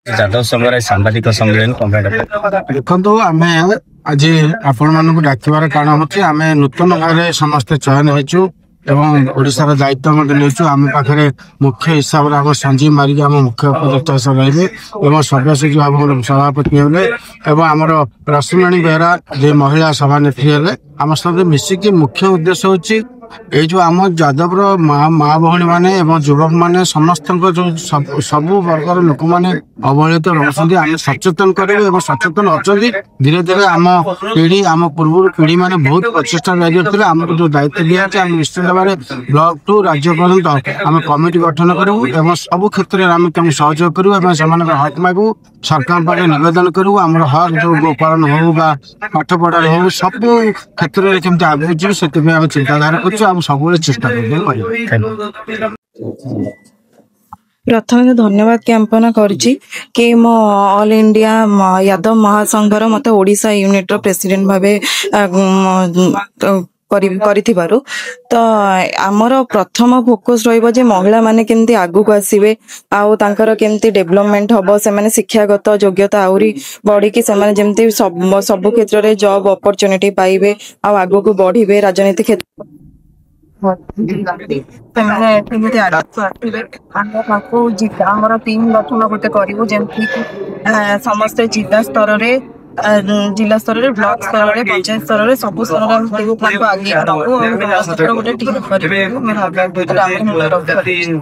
ଯାଦବ ସଂଘର ସାମ୍ବାଦିକ ସମ୍ମିଳନୀ ଦେଖନ୍ତୁ ଆମେ ଆଜି ଆପଣ ମାନଙ୍କୁ ଡାକିବାର କାରଣ ହଉଛି ଆମେ ନୂତନ ଭାବରେ ସମସ୍ତେ ଚୟନ ହେଇଛୁ ଏବଂ ଓଡିଶାର ଦାୟିତ୍ୱ ମଧ୍ୟ ନେଇଛୁ। ଆମ ପାଖରେ ମୁଖ୍ୟ ହିସାବରେ ଆମ ସଞ୍ଜୀବ ମାରିକି ଆମ ମୁଖ୍ୟ ଉପଦେଷ୍ଟା ରହିବେ ଏବଂ ସବ୍ୟସାଚୀ ବାବୁ ସଭାପତି ହେଲେ ଏବଂ ଆମର ରଶ୍ମିରାଣୀ ବେହେରା ଯେ ମହିଳା ସଭାନେତ୍ରୀ ହେଲେ। ଆମ ସହିତ ମିଶିକି ମୁଖ୍ୟ ଉଦ୍ଦେଶ୍ୟ ହଉଛି ଏଇ ଯୋଉ ଆମ ଯାଦବର ମା ଭଉଣୀ ମାନେ ଏବଂ ଯୁବକ ମାନେ ସମସ୍ତଙ୍କ ଯୋଉ ସବୁ ବର୍ଗର ଲୋକମାନେ ଅବହେଳିତ ରହୁଛନ୍ତି ଆମେ ସଚେତନ କରିବୁ ଏବଂ ସଚେତନ ଅଛନ୍ତି। ଧୀରେ ଧୀରେ ଆମ ପିଢି ଆମ ପୂର୍ବରୁ ପିଢି ମାନେ ବହୁତ ପ୍ରଚେଷ୍ଟା ଲାଗିଥିଲେ। ଆମକୁ ଯୋଉ ଦାୟିତ୍ୱ ଦିଆଯାଇଛି ଆମେ ନିଶ୍ଚିତ ଭାବରେ ବ୍ଲକ ଠୁ ରାଜ୍ୟ ପର୍ଯ୍ୟନ୍ତ ଆମେ କମିଟି ଗଠନ କରିବୁ ଏବଂ ସବୁ କ୍ଷେତ୍ରରେ ଆମେ ତାଙ୍କୁ ସହଯୋଗ କରିବୁ ଏବଂ ସେମାନଙ୍କର ହକ୍ ମାଗୁ ସରକାରଙ୍କ ପାଖରେ ନିବେଦନ କରିବୁ। ଆମର ହକ୍ ଯୋଉ ଗୋପାଳନ ହଉ ବା ପାଠ ପଢାରେ ହଉ ସବୁ କ୍ଷେତ୍ରରେ କେମିତି ଆଗକୁ ଯିବୁ ସେଥିପାଇଁ ଆମେ ଚିନ୍ତାଧାରା କରୁଛୁ। ଆମେ ସବୁବେଳେ ଚେଷ୍ଟା କରିବୁ। प्रथम धन्यवाद ज्ञापन कि मो ऑल इंडिया यादव महासंघर मत ओडिशा यूनिट रो प्रेसिडेंट भावे करिथिबारु। तो आमर प्रथम फोकस रहिबो जे महिला माने केमती आगु को आसीबे आउ तांकर केमती डेवलपमेंट हबो से माने शिक्षागत योग्यता आउरी बढ़ी कि से माने जेमती सब क्षेत्र रे जॉब अपॉर्चुनिटी पाइबे आउ आगु को बढ़िबे राजनीतिक क्षेत्र टीम गठन गोटे करूँ जमती समस्त जिला स्तर रे जिला स्तर रे ब्लॉक स्तर रे पंचायत स्तर रे सब स्तर रे आगे गोटे टीम